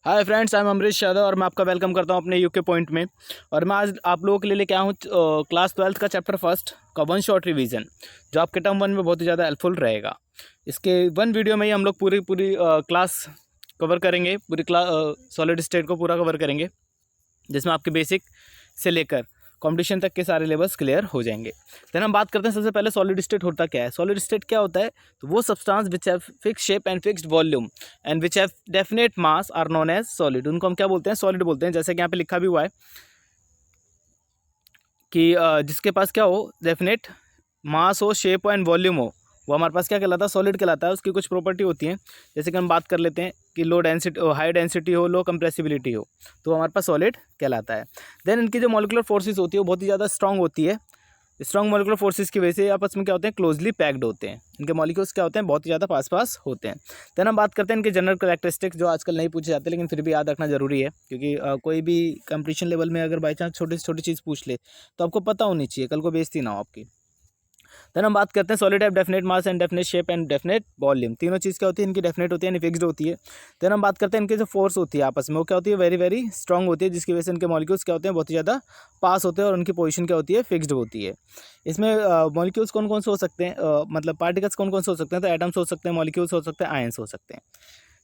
Hi friends, I am Amrish Yadav और मैं आपका वेलकम करता हूं अपने यूके पॉइंट में। और मैं आज आप लोगों के लिए लेके आया हूं क्लास 12th का चैप्टर फर्स्ट का वन शॉट रिवीजन, जो आपके टर्म वन में बहुत ही ज़्यादा हेल्पफुल रहेगा। इसके वन वीडियो में ही हम लोग पूरी क्लास कवर करेंगे, पूरी क्लास सॉलिड स्टेट को पूरा कवर करेंगे, जिसमें आपके बेसिक से लेकर कंपटीशन तक के सारे लेवल्स क्लियर हो जाएंगे। देन हम बात करते हैं सबसे पहले सॉलिड स्टेट होता क्या है। सॉलिड स्टेट क्या होता है? तो वो substance which have fix shape and fixed volume and which have definite mass are known as solid. उनको हम क्या बोलते हैं? सॉलिड बोलते हैं। जैसे कि यहाँ पे लिखा भी हुआ है कि जिसके पास क्या हो, डेफिनेट मास हो, शेप हो एंड वॉल्यूम हो, वो हमारे पास क्या कहलाता है? सॉलिड कहलाता है। उसकी कुछ प्रॉपर्टी होती हैं, जैसे कि हम बात कर लेते हैं कि लो डेंसिटी, हाई डेंसिटी हो, लो कंप्रेसिबिलिटी हो, तो हमारे पास सॉलिड कहलाता है। देन इनकी जो मॉलिकुलर फोर्सेस होती है वो बहुत ही ज़्यादा स्ट्रांग होती है। स्ट्रांग मॉलिकुलर फोर्सेस की वजह से आपस में क्या होते हैं? क्लोजली पैक्ड होते हैं। इनके मॉलिक्यूल्स क्या होते हैं? बहुत ही ज़्यादा पास होते हैं। देन हम बात करते हैं इनके जनरल कैरेक्टरिस्टिक्स, जो आजकल नहीं पूछे जाते लेकिन फिर भी याद रखना जरूरी है, क्योंकि कोई भी कंपटीशन लेवल में अगर बाई चांस छोटी से छोटी चीज़ पूछ ले तो आपको पता होनी चाहिए, कल को बेइज्जती ना हो आपकी। देन हम बात करते हैं solid have definite mass and definite shape and definite volume. तीनों चीज़ क्या होती है? इनकी डेफिनेट होती है, यानी फिक्स्ड होती है। देन हम बात करते हैं इनकी जो फोर्स होती है आपस में, वो क्या होती है? वेरी वेरी स्ट्रॉन्ग होती है, जिसकी वजह से इनके मॉलिक्यूल्स क्या होते हैं? बहुत ही ज़्यादा पास होते हैं और उनकी पोजीशन क्या होती है? फिक्स्ड होती है। इसमें मॉलिक्यूल्स कौन कौन से हो सकते हैं, मतलब पार्टिकल्स कौन कौन से हो सकते हैं? तो एटम्स हो सकते हैं, मॉलिक्यूल्स हो सकते हैं, आयंस हो सकते हैं।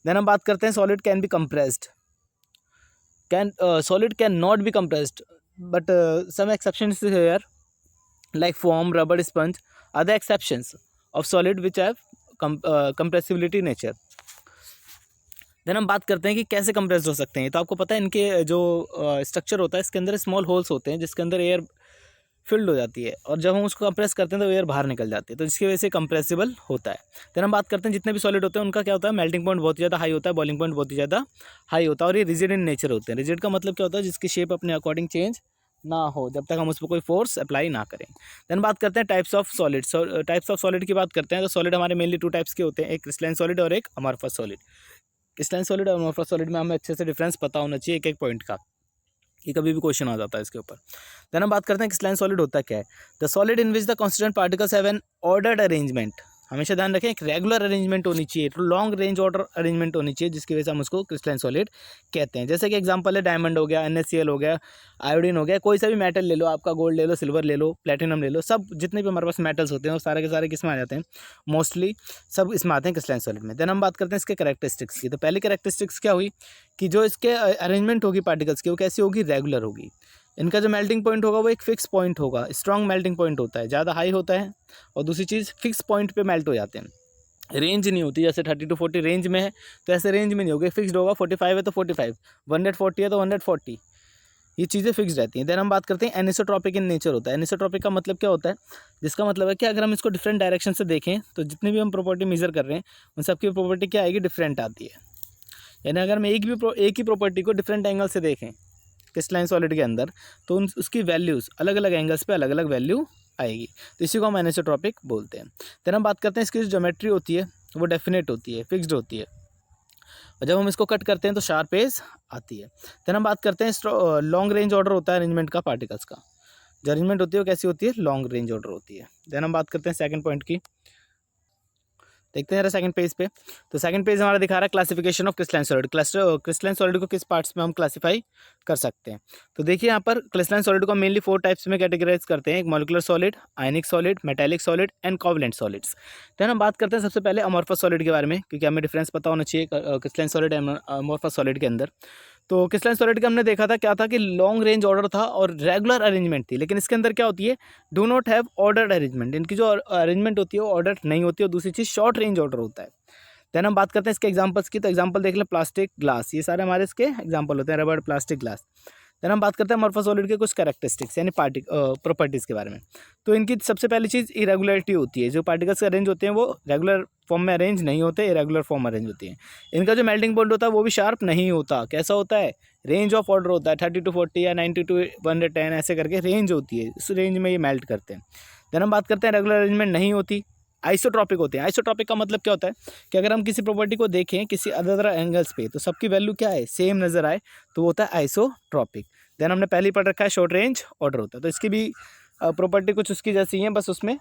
देन हम बात करते हैं solid can be compressed, solid cannot be compressed, but some exceptions here, like foam, rubber, sponge are the exceptions of solid which have compressibility nature. Then हम बात करते हैं कि कैसे कंप्रेस्ड हो सकते हैं। तो आपको पता है इनके जो स्ट्रक्चर होता है, इसके अंदर स्मॉल होल्स होते हैं जिसके अंदर एयर फिल्ड हो जाती है, और जब हम उसको कंप्रेस करते हैं तो एयर बाहर निकल जाती है, तो जिसकी वजह से कंप्रेसिबल होता है। देन हम बात करते हैं जितने भी सॉलिड होते हैं उनका क्या होता है? मेल्टिंग पॉइंट बहुत ही ज़्यादा हाई होता है, बॉइलिंग पॉइंट बहुत ही ज़्यादा हाई होता है, और ये रिजिड इन नेचर होते हैं। रिजिड का मतलब क्या होता है? जिसकी शेप अपने अकॉर्डिंग चेंज ना हो जब तक हम उस पर कोई फोर्स अप्लाई ना करें। देन बात करते हैं types of solid. Types of solid की बात करते हैं तो सॉलिड हमारे मेनली टू टाइप्स के होते हैं, एक क्रिस्टलाइन सॉलिड और एक अमॉर्फस सॉलिड। क्रिस्टलाइन सॉलिड और अमॉर्फस सॉलिड में हमें अच्छे से डिफरेंस पता होना चाहिए एक एक पॉइंट का, कि कभी भी क्वेश्चन आ जाता है इसके ऊपर। देन हम बात करते हैं क्रिस्टलाइन सॉलिड होता क्या है। The solid in which the constituent particles have an ordered arrangement. हमेशा ध्यान रखें, एक रेगुलर अरेंजमेंट होनी चाहिए, तो लॉन्ग रेंज ऑर्डर अरेंजमेंट होनी चाहिए, जिसकी वजह से हम उसको क्रिस्टलाइन सॉलिड कहते हैं। जैसे कि एग्जांपल है डायमंड हो गया, NaCl हो गया, आयोडीन हो गया, कोई सा भी मेटल ले लो, आपका गोल्ड ले लो, सिल्वर ले लो, प्लेटिनम ले लो, सब जितने भी हमारे पास मेटल्स होते हैं वो सारे के सारे किस में आ जाते हैं? मोस्टली सब इसमें आते हैं क्रिस्टलाइन सॉलिड में। देन हम बात करते हैं इसके कैरेक्टरिस्टिक्स की। तो पहली कैरेक्टरिस्टिक्स क्या हुई कि जो इसके अरेंजमेंट होगी पार्टिकल्स की, वो कैसी होगी? रेगुलर होगी। इनका जो मेल्टिंग पॉइंट होगा वो एक फिक्स पॉइंट होगा, स्ट्रॉन्ग मेल्टिंग पॉइंट होता है, ज़्यादा हाई होता है, और दूसरी चीज़ फिक्स पॉइंट पे मेल्ट हो जाते हैं। रेंज नहीं होती, जैसे 30 to 40 रेंज में है तो ऐसे रेंज में नहीं होगा, फिक्स्ड होगा। 45 है तो 45, 140 है तो 140, ये चीज़ें फिक्स रहती हैं। देन हम बात करते हैं एनिसोट्रॉपिक इन नेचर होता है। एनिसोट्रॉपिक का मतलब क्या होता है? जिसका मतलब है कि अगर हम इसको डिफरेंट डायरेक्शन से देखें तो जितनी भी हम प्रॉपर्टी मेजर कर रहे हैं उन सबकी प्रॉपर्टी क्या आएगी? डिफरेंट आती है। यानी अगर हम एक ही प्रॉपर्टी को डिफरेंट एंगल से देखें क्रिस्टलाइन सॉलिड के अंदर, तो उसकी वैल्यूज़ अलग अलग एंगल्स पे अलग अलग वैल्यू आएगी, तो इसी को हम एनिसोट्रॉपिक बोलते हैं। फिर हम बात करते हैं इसकी जो ज्योमेट्री होती है वो डेफिनेट होती है, फिक्स्ड होती है, और जब हम इसको कट करते हैं तो शार्प एज आती है। फिर हम बात करते हैं लॉन्ग रेंज ऑर्डर होता है अरेंजमेंट का पार्टिकल्स का। जो अरेंजमेंट होती है वो कैसी होती है? लॉन्ग रेंज ऑर्डर होती है। देन हम बात करते हैं सेकंड पॉइंट की, देखते हैं जरा सेकंड पेज पे। तो सेकंड पेज हमारा दिखा रहा है classification of crystalline solid. Crystalline solid को किस पार्ट्स में हम क्लासिफाई कर सकते हैं? तो देखिए यहाँ पर क्रिस्टलाइन सॉलिड को मेनली 4 टाइप्स में कैटेगराइज करते हैं, एक molecular solid, ionic solid, metallic solid and covalent solids. Then हम बात करते हैं सबसे पहले अमॉर्फस सॉलिड के बारे में, क्योंकि हमें डिफरेंस पता होना चाहिए crystalline solid and amorphous solid के अंदर। तो क्रिस्टलाइन सॉलिड का हमने देखा था क्या था कि लॉन्ग रेंज ऑर्डर था और रेगुलर अरेंजमेंट थी, लेकिन इसके अंदर क्या होती है? Do not have ordered arrangement. इनकी जो अरेंजमेंट होती है वो ऑर्डर नहीं होती, और दूसरी चीज़ शॉर्ट रेंज ऑर्डर होता है। देन हम बात करते हैं इसके एग्जांपल्स की। तो एग्जांपल देख लें, प्लास्टिक, ग्लास, ये सारे हमारे इसके एग्जांपल होते हैं, रबड़, प्लास्टिक, ग्लास। देन हम बात करते हैं अमॉर्फस सॉलिड के कुछ कैरेक्टरिस्टिक्स यानी प्रॉपर्टीज़ के बारे में। तो इनकी सबसे पहली चीज़ इरेगुलरिटी होती है। जो पार्टिकल्स अरेंज होते हैं वो रेगुलर फॉर्म में अरेंज नहीं होते, इरेगुलर फॉर्म में अरेंज होती हैं। इनका जो मेल्टिंग पॉइंट होता है वो भी शार्प नहीं होता। कैसा होता है? रेंज ऑफ ऑर्डर होता है, 30 to 40 या 90 to 110 ऐसे करके रेंज होती है, उस रेंज में ये मेल्ट करते हैं। देन हम बात करते हैं रेगुलर अरेंजमेंट नहीं होती, आइसोट्रॉपिक होते हैं। आइसोट्रॉपिक का मतलब क्या होता है कि अगर हम किसी प्रॉपर्टी को देखें किसी अदर एंगल्स पे तो सबकी वैल्यू क्या है? सेम नजर आए, तो वो होता है आइसोट्रॉपिक। देन हमने पहले ही पढ़ रखा है शॉर्ट रेंज ऑर्डर होता है, तो इसकी भी प्रॉपर्टी कुछ उसकी जैसी है, बस उसमें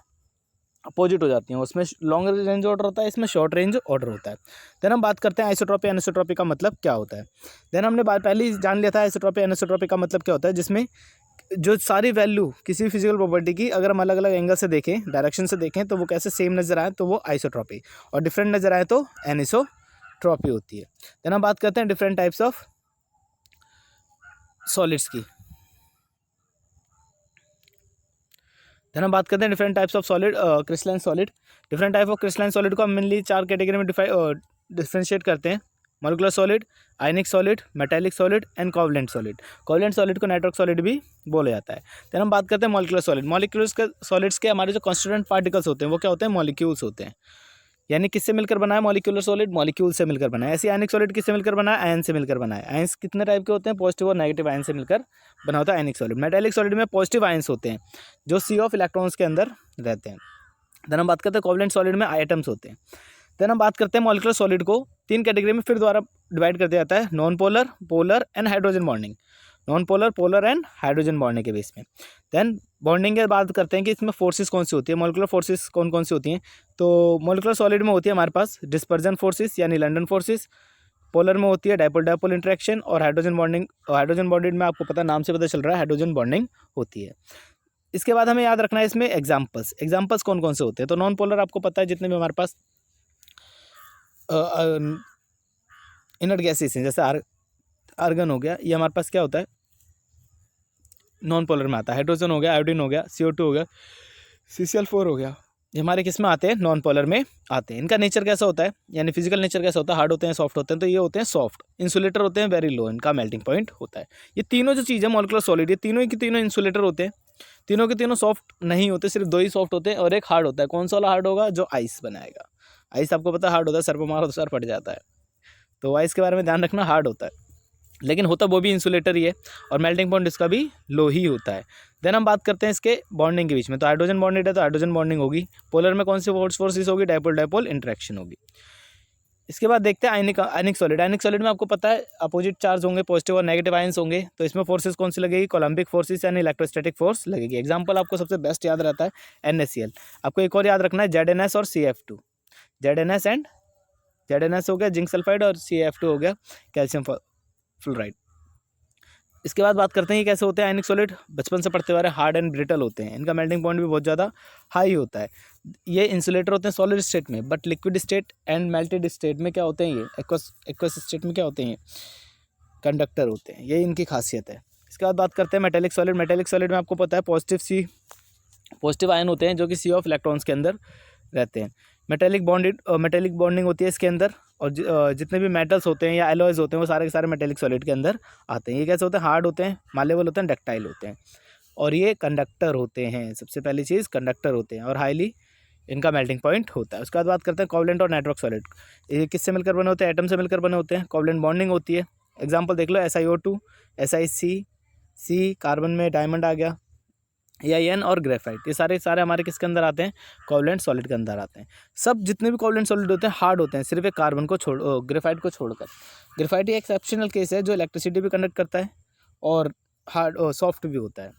अपोजिट हो जाती हैं, उसमें लॉन्ग रेंज ऑर्डर होता है, इसमें शॉर्ट रेंज ऑर्डर होता है। देन हम बात करते हैं आइसोट्रॉपी एनिसोट्रॉपी का मतलब क्या होता है। देन हमने बात पहले ही जान लिया था आइसोट्रॉपी एनिसोट्रॉपी का मतलब क्या होता है, जिसमें जो सारी वैल्यू किसी भी फिजिकल प्रॉपर्टी की अगर हम अलग अलग एंगल से देखें, डायरेक्शन से देखें, तो वो कैसे सेम नजर आए तो वो आइसोट्रॉपी, और डिफरेंट नजर आए तो एनिसोट्रॉपी होती है। देन हम बात करते हैं डिफरेंट टाइप्स ऑफ सॉलिड्स की। देन हम बात करते हैं different types of solid, crystalline solid. Different type of crystalline solid को हम मेनली 4 कैटेगरी में डिफरेंशिएट करते हैं। Molecular solid, ionic solid, metallic solid and covalent solid. Covalent solid को नेटवर्क सॉलिड भी बोला जाता है। देन हम बात करते हैं मॉलिक्यूलर सॉलिड। मॉलिक्यूल्स के सॉलिड्स के हमारे जो कॉन्स्टिट्यूएंट पार्टिकल्स होते हैं वो क्या होते हैं, मॉलिक्यूल्स होते हैं। यानी किससे मिलकर बना है मॉलिक्यूलर सॉलिड, मॉलिक्यूल से मिलकर बना है। ऐसे आयनिक सॉलिड किससे मिलकर बना है, आयन से मिलकर बना है। आयंस कितने टाइप के होते हैं, पॉजिटिव और नेगेटिव आयन से मिलकर बना होता है आयनिक सॉलिड। मेटेलिक सॉलिड में पॉजिटिव आयंस होते हैं जो सी ऑफ इलेक्ट्रॉन्स के अंदर रहते हैं। देन हम बात करते हैं कोवलेंट सॉलिड में एटम्स होते हैं। देन हम बात करते हैं मॉलिक्यूलर सॉलिड को 3 कैटेगरी में फिर द्वारा डिवाइड कर दिया जाता है, non polar, polar and hydrogen bonding. Non polar, polar and hydrogen bonding के बेस में। देन बॉन्डिंग के बात करते हैं कि इसमें फोर्सेस कौन सी होती है, मॉलिक्यूलर फोर्सेस कौन कौन सी होती हैं। तो मॉलिक्यूलर सॉलिड में होती है हमारे पास डिस्पर्जन फोर्सेस यानी लंडन फोर्सेस। पोलर में होती है डाइपोल डाइपोल इंटरेक्शन, और हाइड्रोजन बॉन्डिंग, हाइड्रोजन बॉन्डिंग में आपको पता, नाम से पता चल रहा है हाइड्रोजन बॉन्डिंग होती है। इसके बाद हमें याद रखना है इसमें एग्जाम्पल्स कौन कौन से होते हैं। तो नॉन पोलर आपको पता है जितने भी हमारे पास इनर्ट गैसेस हैं, जैसे आर्गन हो गया, ये हमारे पास क्या होता है, नॉन पोलर में आता है। हाइड्रोजन हो गया, आयोडीन हो गया, CO2 हो गया, CCl4 हो गया, ये हमारे किस में आते हैं, नॉन पोलर में आते हैं। इनका नेचर कैसा होता है, यानी फिजिकल नेचर कैसा होता है, हार्ड होते हैं, सॉफ्ट होते हैं। तो ये होते हैं सॉफ्ट, इंसुलेटर होते हैं, वेरी लो, इनका मेल्टिंग पॉइंट होता है। ये तीनों जो चीज़ है मॉलिक्यूलर सॉलिड, ये तीनों की तीनों इंसुलेटर होते हैं। तीनों के तीनों सॉफ्ट नहीं होते, सिर्फ 2 ही सॉफ्ट होते हैं और एक हार्ड होता है। कौन सा वाला हार्ड होगा, जो आइस बनाएगा। आइस आपको पता है हार्ड होता है, सर पर मारो तो सर फट जाता है। तो आइस के बारे में ध्यान रखना, हार्ड होता है, लेकिन होता वो भी इंसुलेटर ही है, और मेल्टिंग पॉइंट इसका भी लो ही होता है। देन हम बात करते हैं इसके बॉन्डिंग के बीच में। तो हाइड्रोजन बॉन्डेड है तो हाइड्रोजन बॉन्डिंग होगी। पोलर में कौन सी फोर्सेस होगी, डाइपोल डाइपोल इंटरेक्शन होगी। इसके बाद देखते हैं आयनिक सॉलिड। आयनिक सॉलिड में आपको पता है अपोजिट चार्ज होंगे, पॉजिटिव और नेगेटिव आयंस होंगे। तो इसमें फोर्सेस कौन सी लगेगी, कोलम्बिक फोर्सेस यानी इलेक्ट्रोस्टैटिक फोर्स लगेगी। एग्जांपल आपको सबसे बेस्ट याद रहता है NaCl। आपको एक और याद रखना है ZnS और CF2। ZnS हो गया जिंक सल्फाइड, और CF2 हो गया कैल्शियम फ्लोराइड। इसके बाद बात करते हैं ये कैसे होते हैं आयनिक सॉलिड। बचपन से पढ़ते हुए हार्ड एंड ब्रिटल होते हैं, इनका मेल्टिंग पॉइंट भी बहुत ज़्यादा हाई होता है। ये इंसुलेटर होते हैं सॉलिड स्टेट में, but liquid state and melted state में क्या होते हैं, ये एक्वस स्टेट में क्या होते हैं, कंडक्टर होते हैं। ये इनकी खासियत है। इसके बाद बात करते हैं मेटेलिक सॉलिड। मेटेलिक सॉलिड में आपको पता है पॉजिटिव आयन होते हैं जो कि C ऑफ इलेक्ट्रॉन्स के अंदर रहते हैं। मेटेलिक बॉन्डिंग होती है इसके अंदर, और जितने भी मेटल्स होते हैं या एलॉयज होते हैं वो सारे के सारे मेटेलिक सॉलिड के अंदर आते हैं। ये कैसे होते हैं, हार्ड होते हैं, मालेबल होते हैं, डक्टाइल होते हैं, और ये कंडक्टर होते हैं। सबसे पहली चीज़ कंडक्टर होते हैं, और हाईली इनका मेल्टिंग पॉइंट होता है। उसके बाद बात करते हैं कोवलेंट और नेटवर्क सॉलिड। ये किससे मिलकर बने होते हैं, एटम से मिलकर बने होते हैं। कोवलेंट बॉन्डिंग होती है। एग्जाम्पल देख लो, SiO2, SiC, कार्बन में डायमंड आ गया, AiN और ग्रेफाइट। ये सारे हमारे किसके अंदर आते हैं, कोवलेंट सॉलिड के अंदर आते हैं। सब जितने भी कोवलेंट सॉलिड होते हैं हार्ड होते हैं, सिर्फ एक कार्बन को ग्रेफाइट को छोड़कर। ग्रेफाइट ये एक्सेप्शनल केस है जो इलेक्ट्रिसिटी भी कंडक्ट करता है और हार्ड सॉफ्ट भी होता है,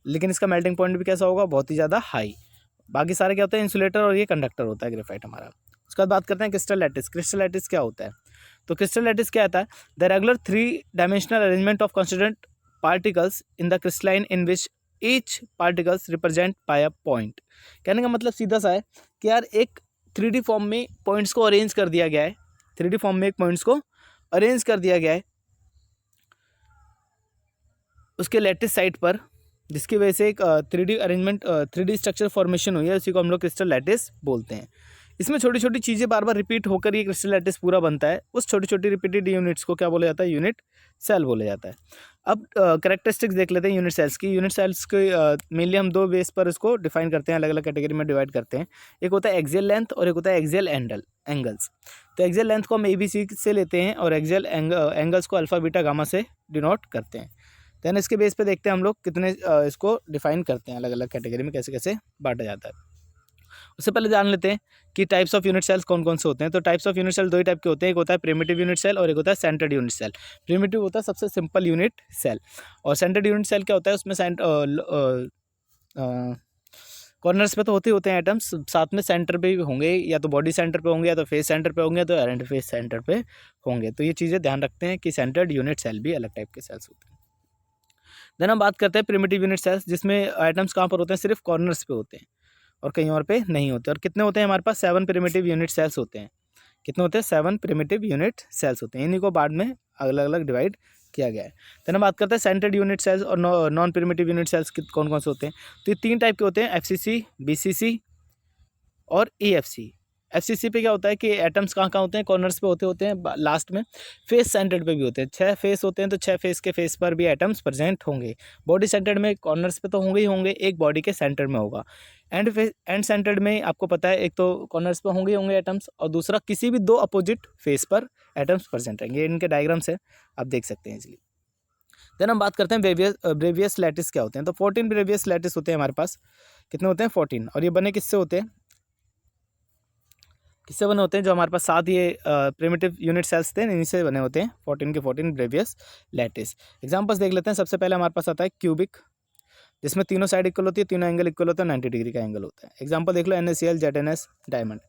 लेकिन इसका मेल्टिंग पॉइंट भी कैसा होगा, बहुत ही ज़्यादा हाई। बाकी सारे क्या होते हैं, इंसुलेटर, और ये कंडक्टर होता है ग्रेफाइट हमारा। उसके बाद बात करते हैं क्रिस्टल लैटिस। क्रिस्टल लैटिस क्या होता है, तो क्रिस्टल लैटिस क्या आता है, the regular 3 dimensional arrangement of constituent particles in the crystalline in which each particles represent by a point. कहने का मतलब सीधा सा है कि यार एक 3D फॉर्म में पॉइंट्स को अरेंज कर दिया गया है, 3D फॉर्म में एक पॉइंट्स को अरेंज कर दिया गया है उसके लैटिस साइड पर, जिसकी वजह से एक 3D arrangement, 3D structure formation हुई है, उसी को हम लोग क्रिस्टल लैटिस बोलते हैं। इसमें छोटी छोटी चीज़ें बार बार रिपीट होकर ये क्रिस्टल लैटिस पूरा बनता है। उस छोटी छोटी रिपीटेड यूनिट्स को क्या बोला जाता है, यूनिट सेल बोला जाता है। अब कैरेक्टरिस्टिक्स देख लेते हैं यूनिट सेल्स की। यूनिट सेल्स के मेनली हम 2 बेस पर इसको डिफाइन करते हैं, अलग अलग कैटेगरी में डिवाइड करते हैं। एक होता है एक्सियल लेंथ और एक होता है एक्सियल एंगल्स। तो एक्सियल लेंथ को हम ABC से लेते हैं और एक्सियल एंगल्स को अल्फा बीटा गामा से डिनोट करते हैं। देन इसके बेस पे देखते हैं हम लोग कितने इसको डिफाइन करते हैं, अलग अलग कैटेगरी में कैसे कैसे बांटा जाता है। उससे पहले जान लेते हैं कि टाइप्स ऑफ यूनिट सेल्स कौन कौन से होते हैं। तो टाइप्स ऑफ यूनिट सेल 2 ही टाइप के होते हैं, एक होता है प्रिमिटिव यूनिट सेल और एक होता है सेंटर्ड यूनिट सेल। प्रिमिटिव होता है सबसे सिंपल यूनिट सेल, और सेंटर्ड यूनिट सेल क्या होता है, उसमें कॉर्नर्स पे तो होते हैं एटम्स, साथ में सेंटर पे भी होंगे, या तो बॉडी सेंटर पे होंगे, या तो फेस सेंटर पे होंगे, या तो एरेंड फेस सेंटर पे होंगे। तो ये चीज़ें ध्यान रखते हैं कि सेंटर्ड यूनिट सेल भी अलग टाइप के सेल्स होते हैं। देन हम बात करते हैं प्रिमिटिव यूनिट सेल्स, जिसमें एटम्स कहाँ पर होते हैं, सिर्फ कॉर्नर्स पे होते हैं और कहीं और पे नहीं होते। और कितने होते हैं हमारे पास, 7 प्रिमिटिव यूनिट सेल्स होते हैं। कितने होते हैं, 7 प्रिमिटिव यूनिट सेल्स होते हैं। इन्हीं को बाद में अलग अलग डिवाइड किया गया है। देन हम बात करते हैं सेंटर्ड यूनिट सेल्स और नॉन प्रिमिटिव यूनिट सेल्स कौन कौन से होते हैं। तो ये 3 टाइप के होते हैं, FCC, BCC और EFC। FCC पे क्या होता है कि एटम्स कहाँ होते हैं, कॉर्नर्स पे होते हैं, लास्ट में फेस सेंटर्ड पे भी होते हैं। 6 फेस होते हैं, तो 6 फेस के फेस पर भी एटम्स प्रेजेंट होंगे। बॉडी सेंटर्ड में कॉर्नर्स पे तो होंगे ही होंगे, एक बॉडी के सेंटर में होगा। एंड सेंटर्ड में आपको पता है, एक तो कॉर्नर्स पे होंगे ही होंगे एटम्स, और दूसरा किसी भी 2 अपोजिट फेस पर एटम्स प्रेजेंट रहेंगे। ये इनके डायग्राम्स है, आप देख सकते हैं इजीली। देन हम बात करते हैं ब्रेवियस लैटिस क्या होते हैं। तो 14 ब्रेवियस लैटिस होते हैं हमारे पास। कितने होते हैं, 14। और ये बने किससे होते हैं, किससे बने होते हैं, जो हमारे पास 7 ये प्रिमिटिव यूनिट सेल्स थे, इन्हीं से बने होते हैं 14 के 14 ब्रेवियस लैटिस। एग्जांपल्स देख लेते हैं। सबसे पहले हमारे पास आता है क्यूबिक, जिसमें तीनों साइड इक्वल होती है, तीनों एंगल इक्वल होता है, 90 डिग्री का एंगल होता है। एग्जांपल देख लो, NaCl, ZnS, डायमंड।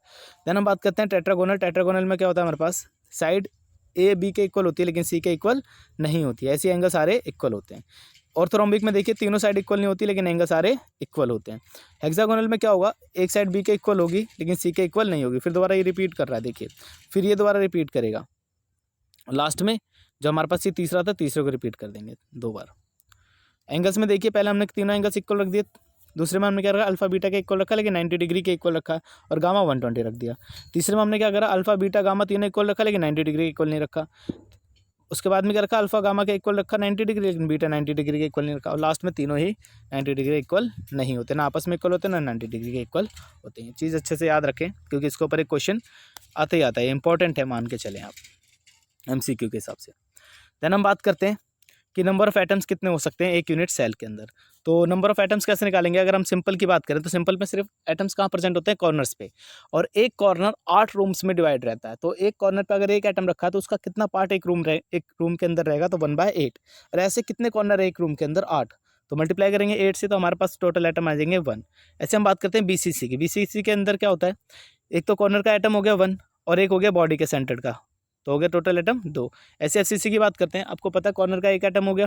देन हम बात करते हैं टेट्रागोनल। टेट्रागोनल में क्या होता है हमारे पास, साइड A B के इक्वल होती है, लेकिन C के इक्वल नहीं होती है। ऐसे एंगल सारे इक्वल होते हैं। ऑर्थोरोम्बिक में देखिए, तीनों साइड इक्वल नहीं होती, लेकिन एंगल सारे इक्वल होते हैं। हेक्सागोनल में क्या होगा, एक साइड B के इक्वल होगी, लेकिन C के इक्वल नहीं होगी। फिर दोबारा ये रिपीट कर रहा है, देखिए, फिर ये दोबारा रिपीट करेगा। लास्ट में जो हमारे पास ये तीसरा था, तीसरे को रिपीट कर देंगे 2 बार। एंगल्स में देखिए, पहले हमने तीनों एंगल्स इक्वल रख दिए, दूसरे में हमने क्या रखा, अल्फा बीटा के इक्वल रखा, लेकिन 90 डिग्री के इक्वल रखा, और गामा 120 रख दिया। तीसरे में हमने क्या करा, अल्फा बीटा गामा तीनों इक्वल रखा, लेकिन 90 डिग्री के इक्वल नहीं रखा। उसके बाद में क्या रखा, अल्फा गामा के इक्वल रखा 90 डिग्री, लेकिन बीटा 90 डिग्री के इक्वल नहीं रखा। और लास्ट में तीनों ही 90 डिग्री इक्वल नहीं होते, ना आपस में इक्वल होते, ना 90 डिग्री के इक्वल होते हैं। चीज़ अच्छे से याद रखें, क्योंकि इसके ऊपर एक क्वेश्चन आते ही आता है, इंपॉर्टेंट है, मान के चलें आप MCQ के हिसाब से। देन हम बात करते हैं कि नंबर ऑफ एटम्स कितने हो सकते हैं एक यूनिट सेल के अंदर। तो नंबर ऑफ एटम्स कैसे निकालेंगे, अगर हम सिंपल की बात करें तो सिंपल में सिर्फ एटम्स कहाँ प्रेजेंट होते हैं, कॉर्नर्स पे, और एक कॉर्नर 8 रूम्स में डिवाइड रहता है। तो एक कॉर्नर पे अगर एक एटम रखा है, तो उसका कितना पार्ट एक रूम के अंदर रहेगा, तो 1/8। और ऐसे कितने कॉर्नर है एक रूम के अंदर, 8, तो मल्टीप्लाई करेंगे 8 से, तो हमारे पास टोटल एटम आ जाएंगे 1। ऐसे हम बात करते हैं BCC की। BCC के अंदर क्या होता है, एक तो कॉर्नर का एटम हो गया 1, और एक हो गया बॉडी के सेंटर का, तो हो गया टोटल एटम 2। ऐसे FCC की बात करते हैं, आपको पता है कॉर्नर का एक एटम हो गया,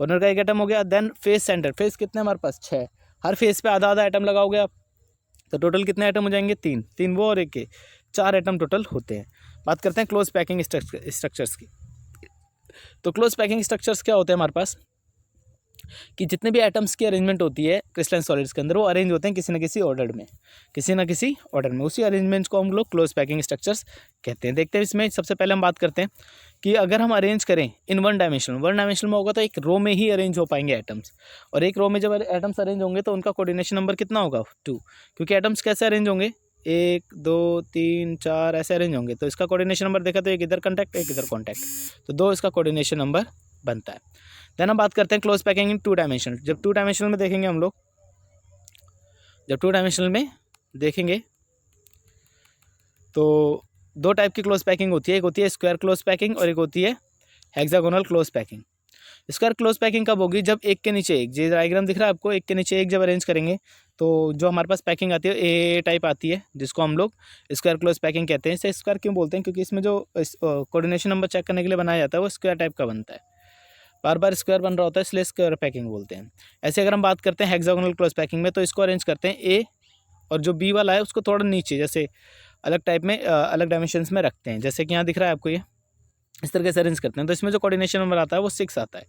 कॉर्नर का एक एटम हो गया। देन फेस सेंटर, फेस कितने हमारे पास 6, हर फेस पे आधा आधा एटम लगाओगे आप, तो टोटल कितने एटम हो जाएंगे, 3 वो और एक के, 4 एटम टोटल होते हैं। बात करते हैं क्लोज पैकिंग स्ट्रक्चर्स की। तो क्लोज पैकिंग स्ट्रक्चर्स क्या होते हैं हमारे पास, कि जितने भी एटम्स की अरेंजमेंट होती है क्रिस्टलाइन सॉलिड्स के अंदर, वो अरेंज होते हैं किसी न किसी ऑर्डर में, उसी अरेंजमेंट को हम लोग क्लोज पैकिंग स्ट्रक्चर्स कहते हैं। देखते हैं इसमें सबसे पहले हम बात करते हैं कि अगर हम अरेंज करें इन वन डायमेंशनल में होगा, तो एक रो में ही अरेंज हो पाएंगे एटम्स, और एक रो में जब एटम्स अरेंज होंगे तो उनका कोऑर्डिनेशन नंबर कितना होगा, 2, क्योंकि एटम्स कैसे अरेंज होंगे, 1 2 3 4 ऐसे अरेंज होंगे, तो इसका कोऑर्डिनेशन नंबर देखा तो एक इधर कॉन्टैक्ट, एक इधर कॉन्टैक्ट, तो 2 इसका कोऑर्डिनेशन नंबर बनता है। देन हम बात करते हैं क्लोज पैकिंग इन 2 डायमेंशनल। जब 2 डायमेंशनल में देखेंगे हम लोग, तो 2 टाइप की क्लोज पैकिंग होती है, एक होती है स्क्वायर क्लोज पैकिंग और एक होती है hexagonal close packing. Square close packing कब होगी, जब एक के नीचे एक, जो डायग्राम दिख रहा है आपको, एक के नीचे एक जब अरेंज करेंगे, तो जो हमारे पास पैकिंग आती है ए टाइप आती है, जिसको हम लोग स्क्वायर क्लोज पैकिंग कहते हैं। इसे स्क्वायर क्यों बोलते हैं, क्योंकि इसमें जो कोऑर्डिनेशन नंबर चेक करने के लिए बनाया जाता है वो स्क्वायर टाइप का बनता है, बार बार स्क्वायर बन रहा होता है, इसलिए स्क्वायर पैकिंग बोलते हैं। ऐसे अगर हम बात करते हैं हेक्सागोनल क्लोज पैकिंग में, तो इसको अरेंज करते हैं ए, और जो बी वाला है उसको थोड़ा नीचे, जैसे अलग टाइप में अलग डायमेंशंस में रखते हैं, जैसे कि यहाँ दिख रहा है आपको, ये इस तरीके से अरेंज करते हैं। तो इसमें जो कोऑर्डिनेशन नंबर आता है वो 6 आता है,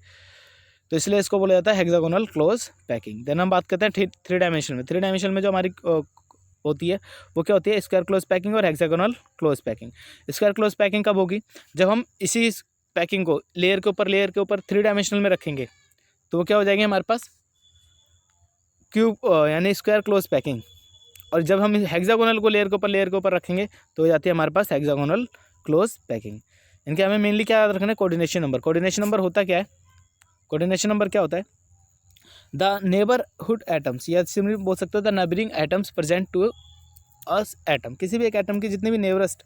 तो इसलिए इसको बोला जाता है हेक्सागोनल क्लोज पैकिंग। देन हम बात करते हैं 3 डायमेंशन में। 3 डायमेंशन में जो हमारी होती है वो क्या होती है, स्क्वायर क्लोज पैकिंग और hexagonal close packing. Square close packing कब होगी, जब हम इसी पैकिंग को लेयर के ऊपर 3 डायमेंशनल में रखेंगे, तो वो क्या हो जाएंगे हमारे पास क्यूब, यानी स्क्वायर क्लोज पैकिंग। और जब हम हेक्सागोनल को लेयर के ऊपर रखेंगे, तो हो जाती है हमारे पास हेक्सागोनल क्लोज पैकिंग। इनके हमें मेनली क्या याद रखना है, कोऑर्डिनेशन नंबर होता क्या है, कोऑर्डिनेशन नंबर क्या होता है, द नेबरहुड एटम्स, या सिंपली बोल सकते हो the neighbouring atoms present to us atom. किसी भी एक एटम की जितने भी नेबरेस्ट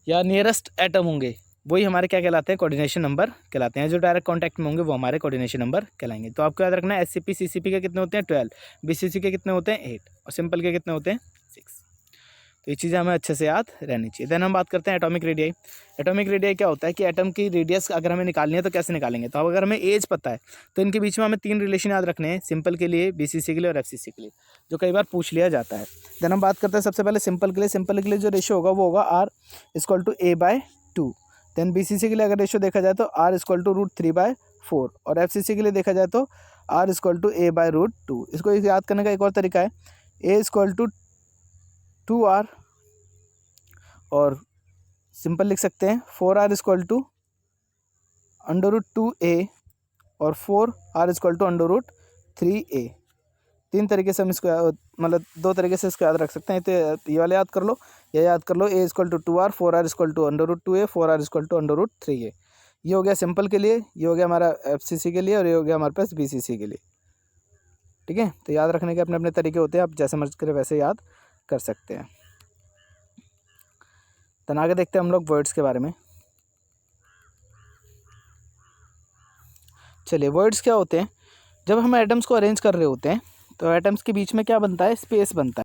या नियरेस्ट एटम होंगे, वही हमारे क्या कहलाते हैं, कोऑर्डिनेशन नंबर कहलाते हैं। जो डायरेक्ट कांटेक्ट में होंगे वो हमारे कोऑर्डिनेशन नंबर कहलाएंगे। तो आपको याद रखना है एससीपी सीसीपी के कितने होते हैं 12, बीसीसी के कितने होते हैं 8 और सिंपल के कितने होते हैं 6। तो ये चीज़ें हमें अच्छे से याद रहनी चाहिए। देन हम बात करते हैं एटॉमिक रेडियाई। एटॉमिक रेडियाई क्या होता है कि एटम की रेडियस अगर हमें निकालनी है तो कैसे निकालेंगे। तो अब अगर हमें एज पता है तो इनके बीच में हमें 3 रिलेशन याद रखने हैं, सिंपल के लिए, बीसीसी के लिए और एफसीसी के लिए, जो कई बार पूछ लिया जाता है। देन हम बात करते हैं सबसे पहले सिंपल के लिए। सिंपल के लिए जो रेशियो होगा वो होगा R=A/2। देन बीसीसी के लिए अगर रेशियो देखा जाए तो R=√3/4 और एफसीसी के लिए देखा जाए तो R=A/√2। इसको याद करने का एक और तरीका है, A=2R और सिंपल लिख सकते हैं 4R=√2A और 4R=√3A। 3 तरीके से हम इसको मतलब 2 तरीके से इसको याद रख सकते हैं। तो ये वाले याद कर लो, या याद कर लो A=2R, 4R=√2A, 4R=√3A। ये हो गया सिंपल के लिए, ये हो गया हमारा एफसीसी के लिए और ये हो गया हमारे पास बीसीसी के लिए। ठीक है, तो याद रखने के अपने अपने तरीके होते हैं, आप जैसे मर्जी करें वैसे याद कर सकते हैं। तो आगे देखते हैं हम लोग वर्ड्स के बारे में। चलिए, वर्ड्स क्या होते हैं। जब हम एटम्स को अरेंज कर रहे होते हैं तो एटम्स के बीच में क्या बनता है, स्पेस बनता है।